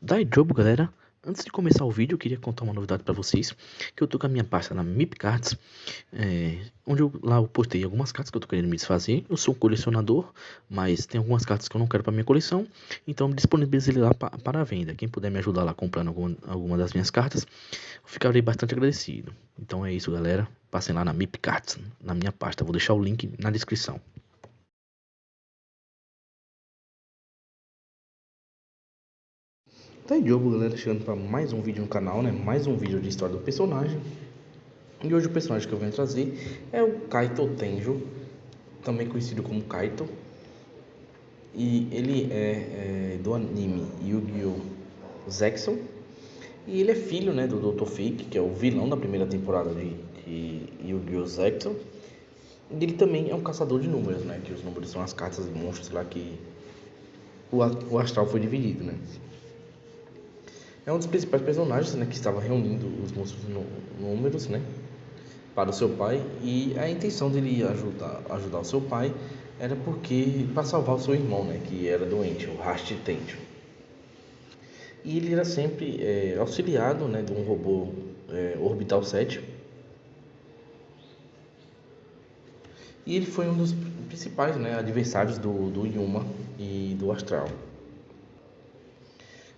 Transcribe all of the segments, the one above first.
Daí, jogo, galera. Antes de começar o vídeo, eu queria contar uma novidade para vocês, que eu tô com a minha pasta na MIP Cards, onde lá eu postei algumas cartas que eu tô querendo me desfazer. Eu sou um colecionador, mas tem algumas cartas que eu não quero para minha coleção, então eu disponibilizei lá para a venda. Quem puder me ajudar lá comprando alguma das minhas cartas, eu ficarei bastante agradecido. Então é isso, galera. Passem lá na MIP Cards, na minha pasta. Vou deixar o link na descrição. Tá aí, jogo, galera, chegando para mais um vídeo no canal, né? Mais um vídeo de história do personagem. E hoje o personagem que eu venho trazer é o Kaito Tenjo, também conhecido como Kaito. E ele é do anime Yu-Gi-Oh! Zexal. E ele é filho, né, do Dr. Fate, que é o vilão da primeira temporada de Yu-Gi-Oh! Zexal. E ele também é um caçador de números, né? Que os números são as cartas de monstros lá que o astral foi dividido, né? É um dos principais personagens, né, que estava reunindo os monstros números, né, para o seu pai, e a intenção dele ajudar o seu pai era para salvar o seu irmão, né, que era doente, o Hashti Tenjo. E ele era sempre auxiliado, né, de um robô Orbital 7. E ele foi um dos principais, né, adversários do Yuma e do Astral.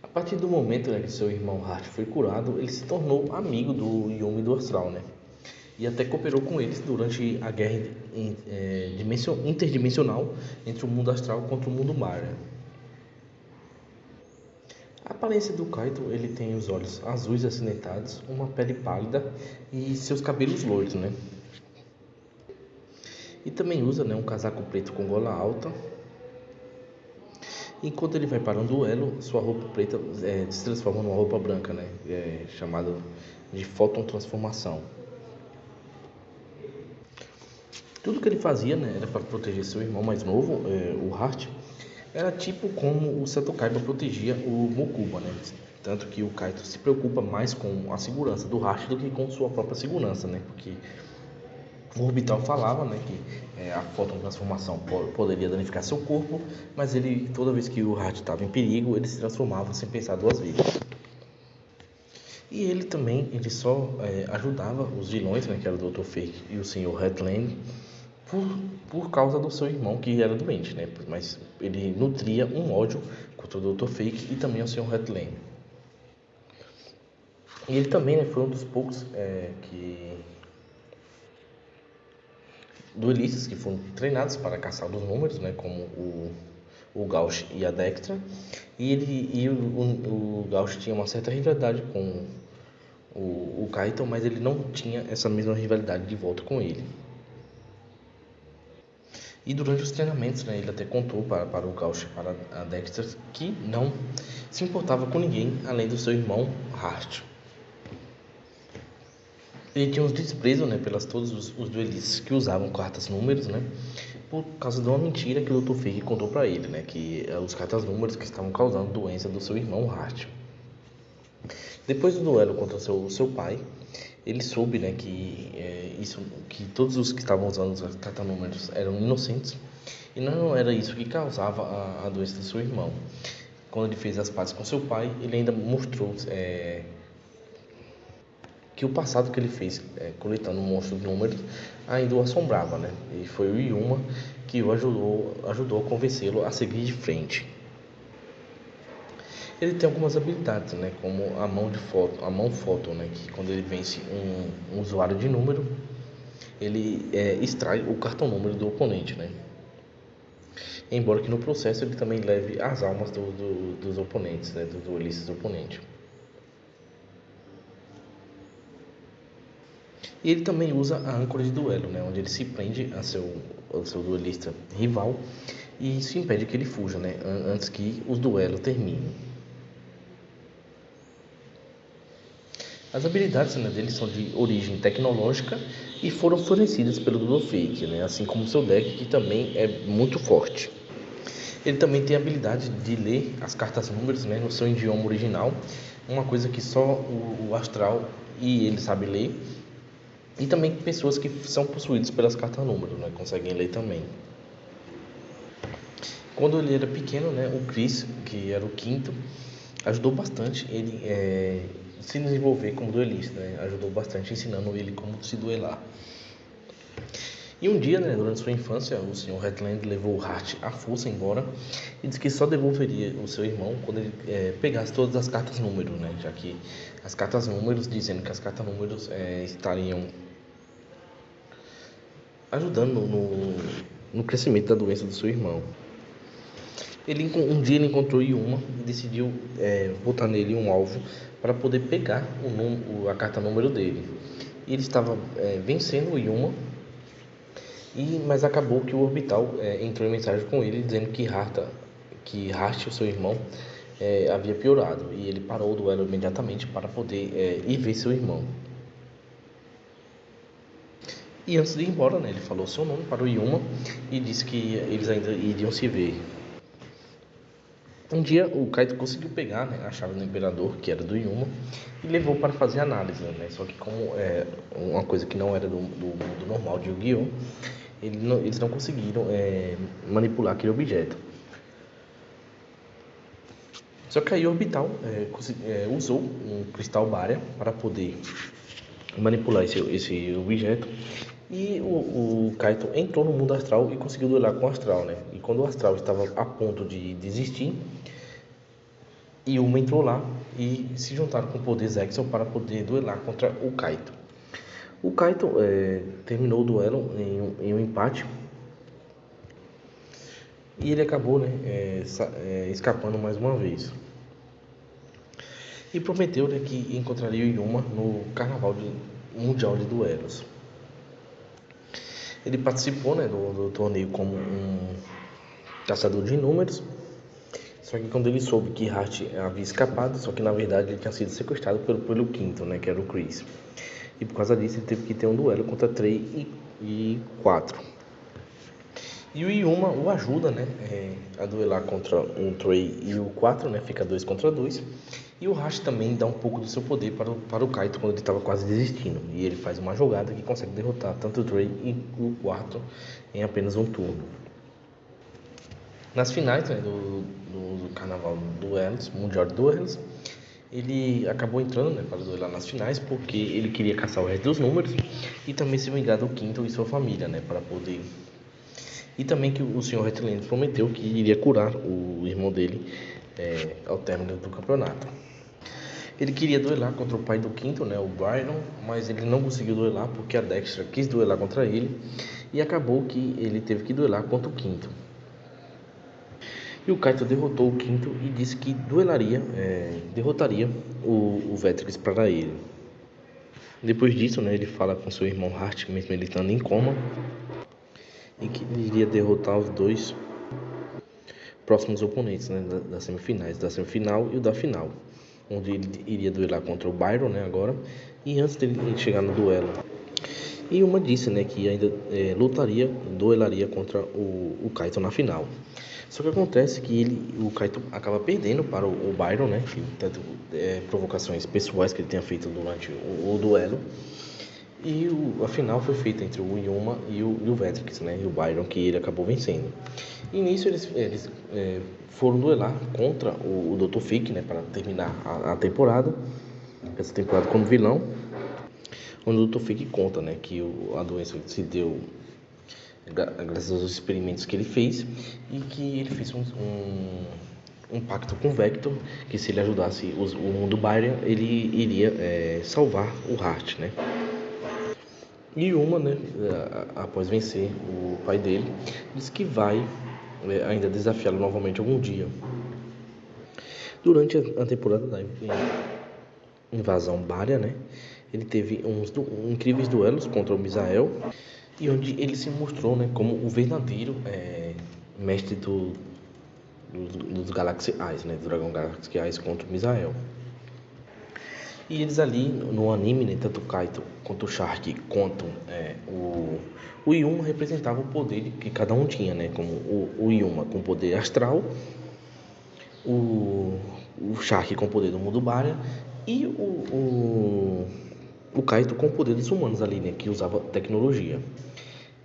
A partir do momento, né, que seu irmão Hart foi curado, ele se tornou amigo do Yuma e do Astral, né? E até cooperou com eles durante a guerra interdimensional entre o mundo astral contra o mundo Mara. A aparência do Kaito, ele tem os olhos azuis acinzentados, uma pele pálida e seus cabelos loiros, né? E também usa, né, um casaco preto com gola alta. Enquanto ele vai para um duelo, sua roupa preta se transforma numa roupa branca, né? Chamada de fototransformação. Tudo que ele fazia, né, era para proteger seu irmão mais novo, o Hart. Era tipo como o Seto Kaiba protegia o Mokuba, né? Tanto que o Kaito se preocupa mais com a segurança do Hart do que com sua própria segurança, né? Porque o Orbital falava, né, que a fototransformação poderia danificar seu corpo, mas ele, toda vez que o Hart estava em perigo, ele se transformava sem pensar duas vezes. E ele também, ele só ajudava os vilões, né, que era o Dr. Fate e o Sr. Headland, por causa do seu irmão que era doente, né? Mas ele nutria um ódio contra o Dr. Fake e também o Sr. Headland. E ele também, né, foi um dos poucos duelistas que foram treinados para caçar os números, né, como o Gauch e a Dextra. E o Gauch tinha uma certa rivalidade com o Kaito, mas ele não tinha essa mesma rivalidade de volta com ele. E durante os treinamentos, né, ele até contou para o Gauch e para a Dexter que não se importava com ninguém além do seu irmão Hart. Ele tinha um desprezo, né, pelas todos os duelistas que usavam cartas números, né, por causa de uma mentira que o Dr. Fake contou para ele, né, que os cartas números que estavam causando doença do seu irmão Hart. Depois do duelo contra o seu pai, ele soube, né, que todos os que estavam usando os cartanúmeros eram inocentes e não era isso que causava a doença do seu irmão. Quando ele fez as pazes com seu pai, ele ainda mostrou que o passado que ele fez coletando monstros de números ainda o assombrava, né? E foi o Yuma que o ajudou a convencê-lo a seguir de frente. Ele tem algumas habilidades, né, como a mão foto, né, que quando ele vence um usuário de número, ele extrai o cartão número do oponente, né? Embora que no processo ele também leve as almas dos oponentes, né, dos duelistas do oponente. E ele também usa a âncora de duelo, né, onde ele se prende ao seu duelista rival e isso impede que ele fuja, né, antes que os duelos terminem. As habilidades, né, dele são de origem tecnológica e foram fornecidas pelo Dr. Fake, né, assim como seu deck, que também é muito forte. Ele também tem a habilidade de ler as cartas números, né, no seu idioma original, uma coisa que só o Astral e ele sabe ler. E também pessoas que são possuídas pelas cartas números, né, conseguem ler também. Quando ele era pequeno, né, o Chris, que era o quinto, ajudou bastante ele se desenvolver como duelista, né? Ajudou bastante ensinando ele como se duelar. E um dia, né, durante sua infância, o Sr. Headland levou o Hart à força embora e disse que só devolveria o seu irmão quando ele pegasse todas as cartas número, né? Já que as cartas números, dizendo que as cartas números estariam ajudando no crescimento da doença do seu irmão. Um dia ele encontrou Yuma e decidiu botar nele um alvo para poder pegar a carta número dele. E ele estava vencendo o Yuma, mas acabou que o Orbital entrou em mensagem com ele dizendo que Hart, o seu irmão, havia piorado. E ele parou o duelo imediatamente para poder ir ver seu irmão. E antes de ir embora, né, ele falou seu nome para o Yuma e disse que eles ainda iriam se ver. Um dia o Kaito conseguiu pegar, né, a chave do Imperador, que era do Yuma, e levou para fazer análise, né? Só que como uma coisa que não era do mundo normal de Yu-Gi-Oh!, eles não conseguiram manipular aquele objeto. Só que aí o Orbital usou um cristal Baria para poder manipular esse objeto. E o Kaito entrou no mundo astral e conseguiu duelar com o astral, né? E quando o astral estava a ponto de desistir, Yuma entrou lá e se juntaram com o poder Zexal para poder duelar contra o Kaito. O Kaito terminou o duelo em um empate e ele acabou, né, escapando mais uma vez. E prometeu, né, que encontraria o Yuma no Carnaval Mundial de Duelos. Ele participou, né, do torneio como um caçador de números. Só que quando ele soube que Hart havia escapado, só que na verdade ele tinha sido sequestrado pelo quinto, né, que era o Chris. E por causa disso ele teve que ter um duelo contra 3 e 4. E o Yuma o ajuda, né, a duelar contra um 3 e o 4, né, fica 2 contra 2. E o Hart também dá um pouco do seu poder para o Kaito quando ele estava quase desistindo. E ele faz uma jogada que consegue derrotar tanto o 3 e o 4 em apenas um turno. Nas finais, né, do Carnaval Duelos, Mundial de Duelos, ele acabou entrando, né, para duelar nas finais porque ele queria caçar o resto dos números e também se vingar do quinto e sua família, né, para poder... E também que o Sr. Headland prometeu que iria curar o irmão dele ao término do campeonato. Ele queria duelar contra o pai do quinto, né, o Byron, mas ele não conseguiu duelar porque a Dextra quis duelar contra ele e acabou que ele teve que duelar contra o quinto. E o Kaito derrotou o quinto e disse que derrotaria o Vetrix para ele. Depois disso, né, ele fala com seu irmão Hart, mesmo ele estando em coma, e que ele iria derrotar os dois próximos oponentes, né, das semifinais, da semifinal e o da final, onde ele iria duelar contra o Byron, né, agora, e antes dele chegar no duelo. E uma disse, né, que ainda duelaria contra o Kaito na final. Só que acontece que o Kaito acaba perdendo para o Byron, né, que tanto provocações pessoais que ele tinha feito durante o duelo. E a final foi feita entre o Yuma e o Vetrix, né, e o Byron, que ele acabou vencendo. E nisso eles foram duelar contra o Dr. Fake, né, para terminar a temporada, essa temporada como vilão, onde o Dr. Fake conta, né, que a doença se deu graças aos experimentos que ele fez e que ele fez um pacto com o Vector, que se ele ajudasse o mundo Byron, ele iria salvar o Hart, né? E Yuma, né, após vencer o pai dele, disse que vai ainda desafiá-lo novamente algum dia. Durante a temporada da invasão Baria, né, ele teve uns incríveis duelos contra o Misael, e onde ele se mostrou, né, como o verdadeiro mestre dos Galaxy Eyes, né, do Dragão Galaxy Eyes contra o Misael. E eles ali no anime, né, tanto o Kaito quanto o Shark quanto o Yuma representavam o poder que cada um tinha, né, como o Yuma com poder astral, o Shark com o poder do mundo Baria e o Kaito com o poder dos humanos ali, né, que usava tecnologia.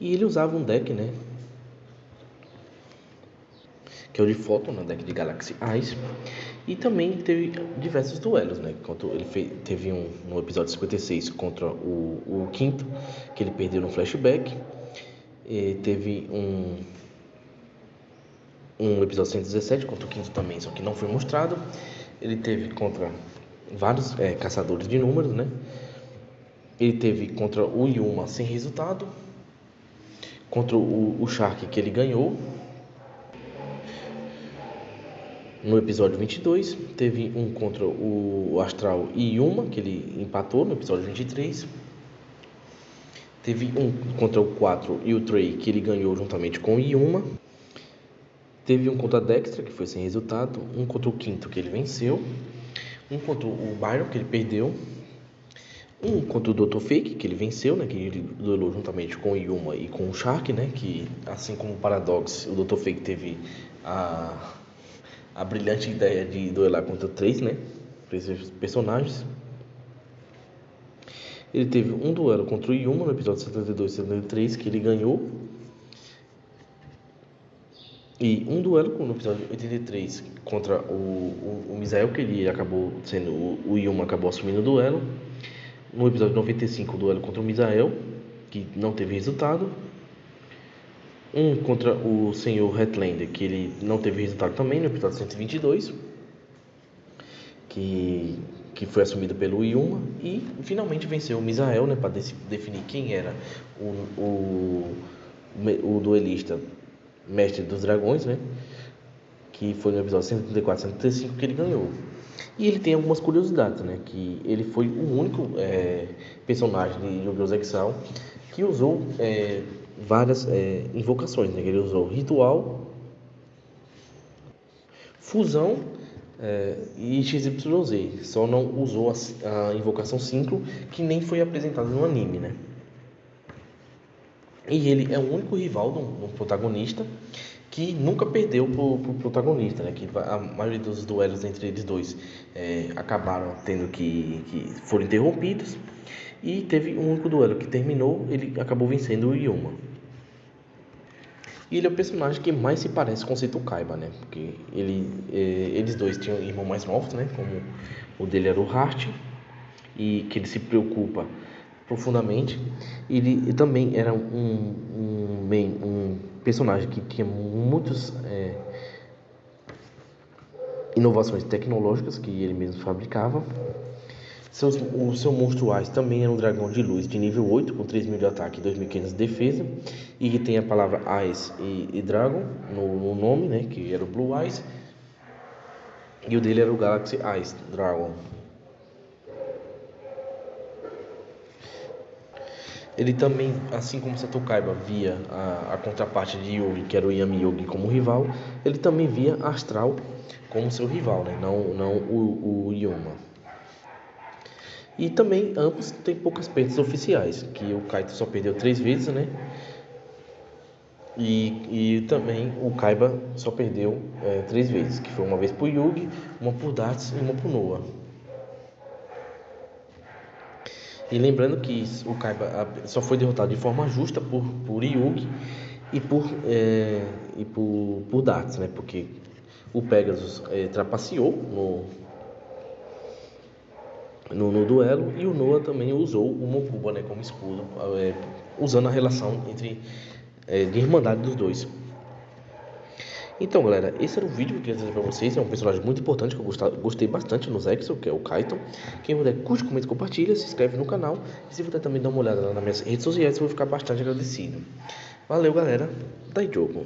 E ele usava um deck, né, que é o de Photon, né, deck de Galaxy Eyes. E também teve diversos duelos, né? Teve no episódio 56 contra o Quinto, que ele perdeu no flashback. E teve um episódio 117 contra o Quinto também, só que não foi mostrado. Ele teve contra vários caçadores de números, né? Ele teve contra o Yuma sem resultado. Contra o Shark, que ele ganhou. No episódio 22, teve um contra o Astral e Yuma, que ele empatou no episódio 23. Teve um contra o 4 e o Trey, que ele ganhou juntamente com o Yuma. Teve um contra a Dexter, que foi sem resultado. Um contra o Quinto, que ele venceu. Um contra o Byron, que ele perdeu. Um contra o Dr. Fake, que ele venceu, né? Que ele duelou juntamente com o Yuma e com o Shark, né? Que, assim como o Paradox, o Dr. Fake teve a brilhante ideia de duelar contra três, né? Três personagens. Ele teve um duelo contra o Yuma no episódio 72 e 73, que ele ganhou. E um duelo no episódio 83 contra o Misael, que ele acabou sendo. O Yuma acabou assumindo o duelo. No episódio 95, o duelo contra o Misael, que não teve resultado. Um contra o Senhor Headlander, que ele não teve resultado também no episódio 122, que foi assumido pelo Yuma. E finalmente venceu o Misael, né, para definir quem era o duelista mestre dos dragões, né, que foi no episódio 134 e 135 que ele ganhou. E ele tem algumas curiosidades, né? Que ele foi o único personagem de Yu-Gi-Oh! Exile que usou várias invocações, né? Ele usou ritual, fusão e XYZ. Só não usou a invocação Synchro, que nem foi apresentada no anime, né? E ele é o único rival do protagonista que nunca perdeu pro protagonista, né? Que a maioria dos duelos entre eles dois acabaram tendo que foram interrompidos. E teve um único duelo que terminou, ele acabou vencendo o Yuma. E ele é o personagem que mais se parece com o Seto Kaiba, né? Porque eles dois tinham irmãos mais novos, né? Como o dele era o Heart, e que ele se preocupa profundamente. Ele também era um personagem que tinha muitas inovações tecnológicas que ele mesmo fabricava. O seu monstro Ice também era um dragão de luz de nível 8, com 3.000 de ataque e 2.500 de defesa, e que tem a palavra Ice e Dragon no nome, né, que era o Blue Ice, e o dele era o Galaxy Ice Dragon. Ele também, assim como Seto Kaiba via a contraparte de Yugi, que era o Yami Yugi, como rival, ele também via Astral como seu rival, né, não o Yuma. E também ambos têm poucas perdas oficiais, que o Kaito só perdeu 3 vezes, né? E também o Kaiba só perdeu 3 vezes, que foi uma vez por Yugi, uma por Darts e uma por Noah. E lembrando que o Kaiba só foi derrotado de forma justa por Yugi e por Darts, né? Porque o Pegasus trapaceou no duelo, e o Noah também usou o Mokuba, né, como escudo, usando a relação de irmandade dos dois. Então, galera, esse era o vídeo que eu queria trazer pra vocês. É um personagem muito importante que eu gostei bastante nos Exo, que é o Kaito. Quem puder, curte, comenta, compartilha, se inscreve no canal. E se puder também dar uma olhada lá nas minhas redes sociais, eu vou ficar bastante agradecido. Valeu, galera. Dai jogo.